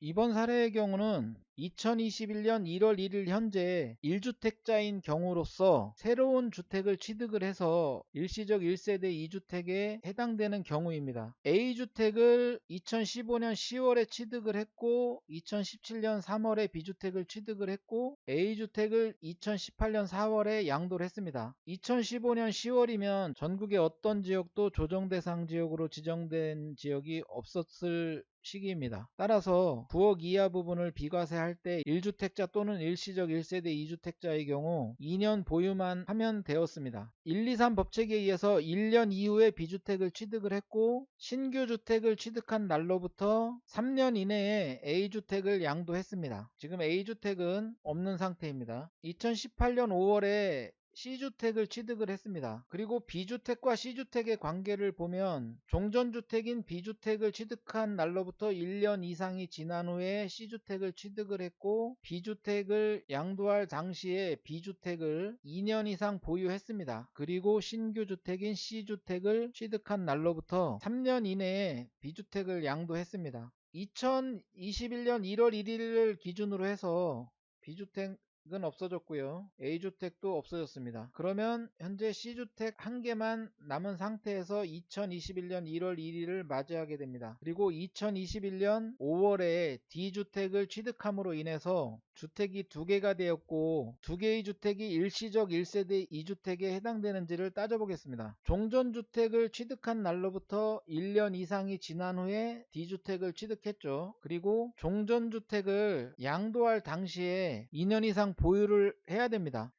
이번 사례의 경우는 2021년 1월 1일 현재 1주택자인 경우로서 새로운 주택을 취득을 해서 일시적 1세대 2주택에 해당되는 경우입니다. A주택을 2015년 10월에 취득을 했고 2017년 3월에 B주택을 취득을 했고 A주택을 2018년 4월에 양도를 했습니다. 2015년 10월이면 전국의 어떤 지역도 조정대상 지역으로 지정된 지역이 없었을 시기입니다. 따라서 9억 이하 부분을 비과세할 때 1주택자 또는 일시적 1세대 2주택자의 경우 2년 보유만 하면 되었습니다. 123 법칙에 의해서 1년 이후에 B주택을 취득을 했고 신규 주택을 취득한 날로부터 3년 이내에 A주택을 양도했습니다. 지금 A주택은 없는 상태입니다. 2018년 5월에 C주택을 취득을 했습니다. 그리고 B주택과 C주택의 관계를 보면 종전주택인 B주택을 취득한 날로부터 1년 이상이 지난 후에 C주택을 취득을 했고 B주택을 양도할 당시에 B주택을 2년 이상 보유했습니다. 그리고 신규 주택인 C주택을 취득한 날로부터 3년 이내에 B주택을 양도했습니다. 2021년 1월 1일을 기준으로 해서 B주택 은 없어졌고요. A주택도 없어졌습니다. 그러면 현재 C주택 한 개만 남은 상태에서 2021년 1월 1일을 맞이하게 됩니다. 그리고 2021년 5월에 D주택을 취득함으로 인해서 주택이 두 개가 되었고 두 개의 주택이 일시적 1세대 2주택에 해당되는지를 따져보겠습니다. 종전주택을 취득한 날로부터 1년 이상이 지난 후에 D주택을 취득했죠. 그리고 종전주택을 양도할 당시에 2년 이상 보유를 해야 됩니다.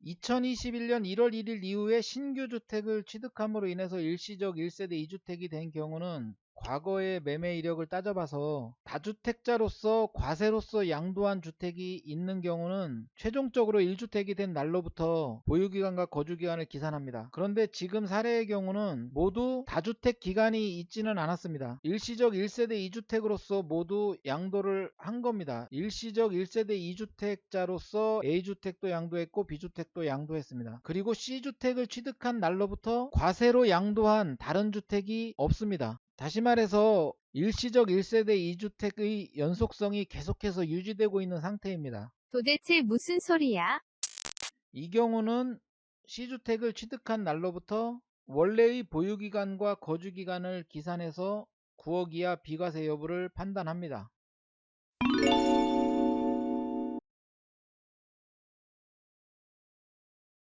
2021년 1월 1일 이후에 신규 주택을 취득함으로 인해서 일시적 1세대 2주택이 된 경우는 과거의 매매 이력을 따져봐서 다주택자로서 과세로서 양도한 주택이 있는 경우는 최종적으로 1주택이 된 날로부터 보유기간과 거주기간을 기산합니다. 그런데 지금 사례의 경우는 모두 다주택 기간이 있지는 않았습니다. 일시적 1세대 2주택으로서 모두 양도를 한 겁니다. 일시적 1세대 2주택자로서 A주택도 양도했고 B주택도 양도했습니다. 그리고 C주택을 취득한 날로부터 과세로 양도한 다른 주택이 없습니다. 다시 말해서 일시적 1세대 2주택의 연속성이 계속해서 유지되고 있는 상태입니다. 도대체 무슨 소리야? 이 경우는 C주택을 취득한 날로부터 원래의 보유기간과 거주기간을 기산해서 9억 이하 비과세 여부를 판단합니다.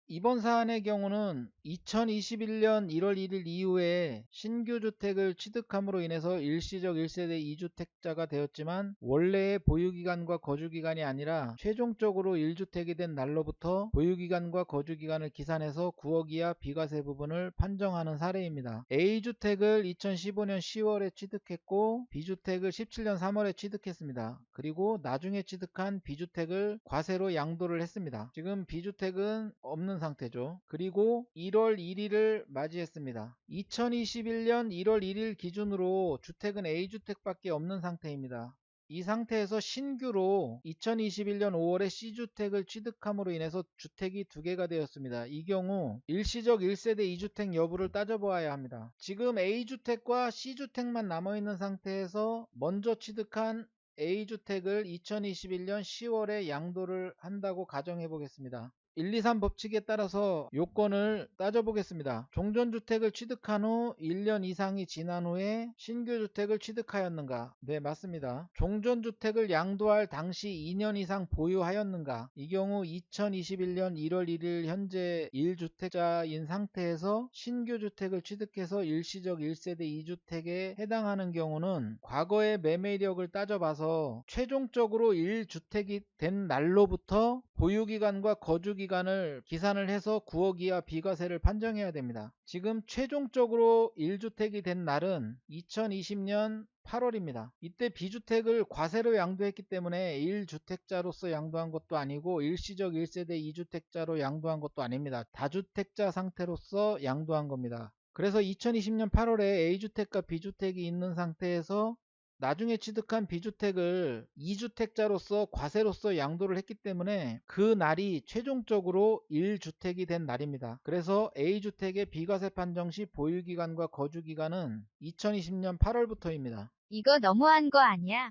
이번 사안의 경우는 2021년 1월 1일 이후에 신규 주택을 취득함으로 인해서 일시적 1세대 2주택자가 되었지만 원래의 보유기간과 거주기간이 아니라 최종적으로 1주택이 된 날로부터 보유기간과 거주기간을 기산해서 9억 이하 비과세 부분을 판정하는 사례입니다. A주택을 2015년 10월에 취득했고 B주택을 17년 3월에 취득했습니다. 그리고 나중에 취득한 B주택을 과세로 양도를 했습니다. 지금 B주택은 없는 상태죠. 그리고 1월 1일을 맞이했습니다. 2021년 1월 1일 기준으로 주택은 A주택밖에 없는 상태입니다. 이 상태에서 신규로 2021년 5월에 C주택을 취득함으로 인해서 주택이 두 개가 되었습니다. 이 경우 일시적 1세대 2주택 여부를 따져보아야 합니다. 지금 A주택과 C주택만 남아있는 상태에서 먼저 취득한 A주택을 2021년 10월에 양도를 한다고 가정해 보겠습니다. 123 법칙에 따라서 요건을 따져보겠습니다. 종전주택을 취득한 후 1년 이상이 지난 후에 신규 주택을 취득하였는가? 네, 맞습니다. 종전주택을 양도할 당시 2년 이상 보유하였는가? 이 경우 2021년 1월 1일 현재 1주택자인 상태에서 신규 주택을 취득해서 일시적 1세대 2주택에 해당하는 경우는 과거의 매매 이력을 따져봐서 최종적으로 1주택이 된 날로부터 보유기간과 거주기간을 기산을 해서 9억 이하 비과세를 판정해야 됩니다. 지금 최종적으로 1주택이 된 날은 2020년 8월입니다. 이때 B주택을 과세로 양도했기 때문에 1주택자로서 양도한 것도 아니고 일시적 1세대 2주택자로 양도한 것도 아닙니다. 다주택자 상태로서 양도한 겁니다. 그래서 2020년 8월에 A주택과 B주택이 있는 상태에서 나중에 취득한 B주택을 2주택자로서 과세로서 양도를 했기 때문에 그 날이 최종적으로 1주택이 된 날입니다. 그래서 A주택의 비과세 판정 시 보유기간과 거주기간은 2020년 8월부터입니다. 이거 너무한 거 아니야?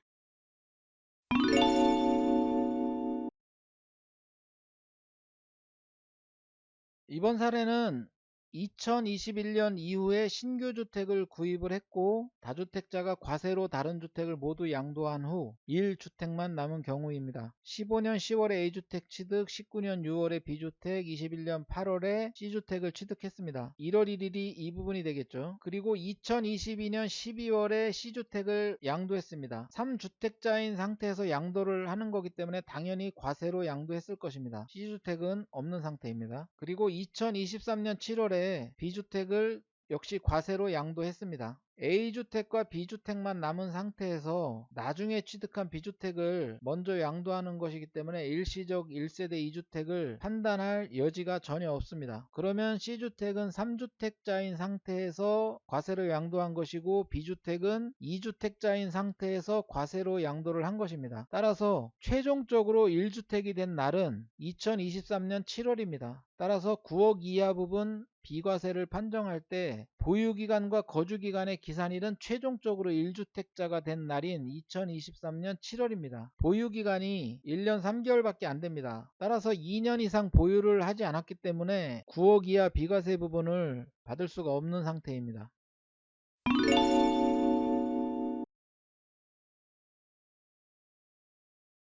이번 사례는 2021년 이후에 신규 주택을 구입을 했고 다주택자가 과세로 다른 주택을 모두 양도한 후 1주택만 남은 경우입니다. 15년 10월에 A주택 취득, 19년 6월에 B주택, 21년 8월에 C주택을 취득했습니다. 1월 1일이 이 부분이 되겠죠. 그리고 2022년 12월에 C주택을 양도했습니다. 3주택자인 상태에서 양도를 하는 거기 때문에 당연히 과세로 양도했을 것입니다. C주택은 없는 상태입니다. 그리고 2023년 7월에 B주택을 역시 과세로 양도했습니다. A주택과 B주택만 남은 상태에서 나중에 취득한 B주택을 먼저 양도하는 것이기 때문에 일시적 1세대 2주택을 판단할 여지가 전혀 없습니다. 그러면 C주택은 3주택자인 상태에서 과세로 양도한 것이고 B주택은 2주택자인 상태에서 과세로 양도를 한 것입니다. 따라서 최종적으로 1주택이 된 날은 2023년 7월입니다. 따라서 9억 이하 부분 비과세를 판정할 때 보유기간과 거주기간의 기산일은 최종적으로 1주택자가 된 날인 2023년 7월입니다. 보유기간이 1년 3개월밖에 안 됩니다. 따라서 2년 이상 보유를 하지 않았기 때문에 9억 이하 비과세 부분을 받을 수가 없는 상태입니다.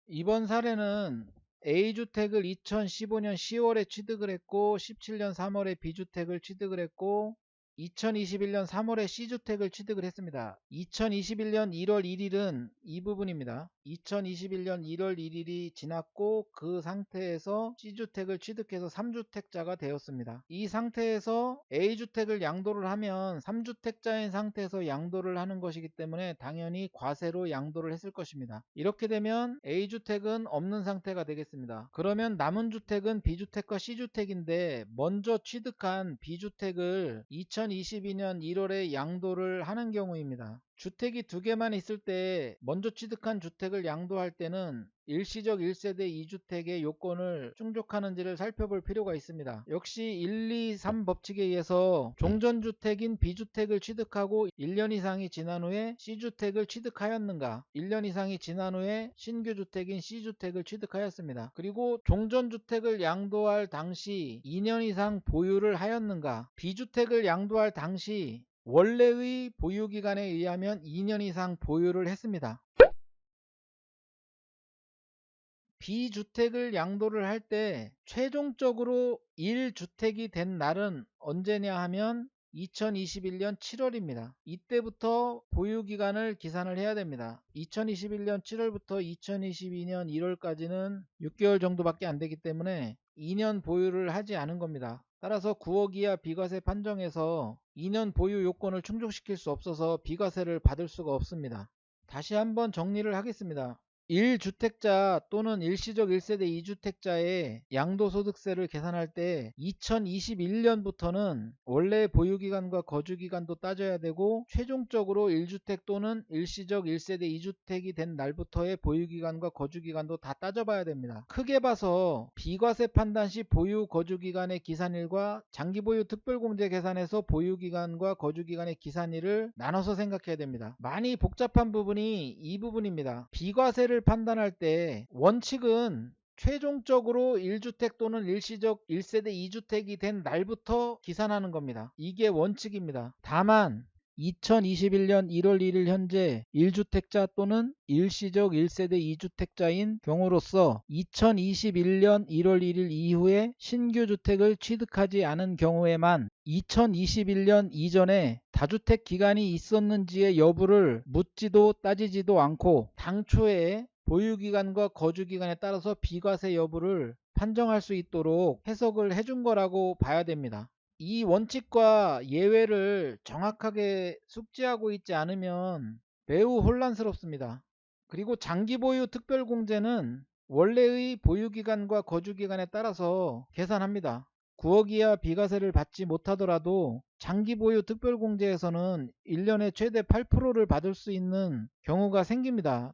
이번 사례는 A주택을 2015년 10월에 취득을 했고 17년 3월에 B주택을 취득을 했고 2021년 3월에 C주택을 취득을 했습니다. 2021년 1월 1일은 이 부분입니다. 2021년 1월 1일이 지났고 그 상태에서 C주택을 취득해서 3주택자가 되었습니다. 이 상태에서 A주택을 양도를 하면 3주택자인 상태에서 양도를 하는 것이기 때문에 당연히 과세로 양도를 했을 것입니다. 이렇게 되면 A주택은 없는 상태가 되겠습니다. 그러면 남은 주택은 B주택과 C주택인데 먼저 취득한 B주택을 2022년 1월에 양도를 하는 경우입니다. 주택이 두 개만 있을 때 먼저 취득한 주택을 양도할 때는 일시적 1세대 2주택의 요건을 충족하는지를 살펴볼 필요가 있습니다. 역시 1, 2, 3 법칙에 의해서 종전주택인 B주택을 취득하고 1년 이상이 지난 후에 C주택을 취득하였는가, 1년 이상이 지난 후에 신규주택인 C주택을 취득하였습니다. 그리고 종전주택을 양도할 당시 2년 이상 보유를 하였는가, B주택을 양도할 당시 원래의 보유기간에 의하면 2년 이상 보유를 했습니다. B주택을 양도를 할 때 최종적으로 1주택이 된 날은 언제냐 하면 2021년 7월입니다. 이때부터 보유기간을 계산을 해야 됩니다. 2021년 7월부터 2022년 1월까지는 6개월 정도밖에 안 되기 때문에 2년 보유를 하지 않은 겁니다. 따라서 9억 이하 비과세 판정에서 2년 보유 요건을 충족시킬 수 없어서 비과세를 받을 수가 없습니다. 다시 한번 정리를 하겠습니다. 1주택자 또는 일시적 1세대 2주택자의 양도소득세를 계산할 때 2021년부터는 원래 보유기간과 거주기간도 따져야 되고 최종적으로 1주택 또는 일시적 1세대 2주택이 된 날부터의 보유기간과 거주기간도 다 따져봐야 됩니다. 크게 봐서 비과세 판단 시 보유 거주기간의 기산일과 장기보유 특별공제 계산에서 보유기간과 거주기간의 기산일을 나눠서 생각해야 됩니다. 많이 복잡한 부분이 이 부분입니다. 비과세를 판단할 때 원칙은 최종적으로 1주택 또는 일시적 1세대 2주택이 된 날부터 기산하는 겁니다. 이게 원칙입니다. 다만 2021년 1월 1일 현재 1주택자 또는 일시적 1세대 2주택자인 경우로서 2021년 1월 1일 이후에 신규 주택을 취득하지 않은 경우에만 2021년 이전에 다주택 기간이 있었는지의 여부를 묻지도 따지지도 않고 당초에 보유기간과 거주기간에 따라서 비과세 여부를 판정할 수 있도록 해석을 해준 거라고 봐야 됩니다. 이 원칙과 예외를 정확하게 숙지하고 있지 않으면 매우 혼란스럽습니다. 그리고 장기보유 특별공제는 원래의 보유기간과 거주기간에 따라서 계산합니다. 9억 이하 비과세를 받지 못하더라도 장기보유 특별공제에서는 1년에 최대 8%를 받을 수 있는 경우가 생깁니다.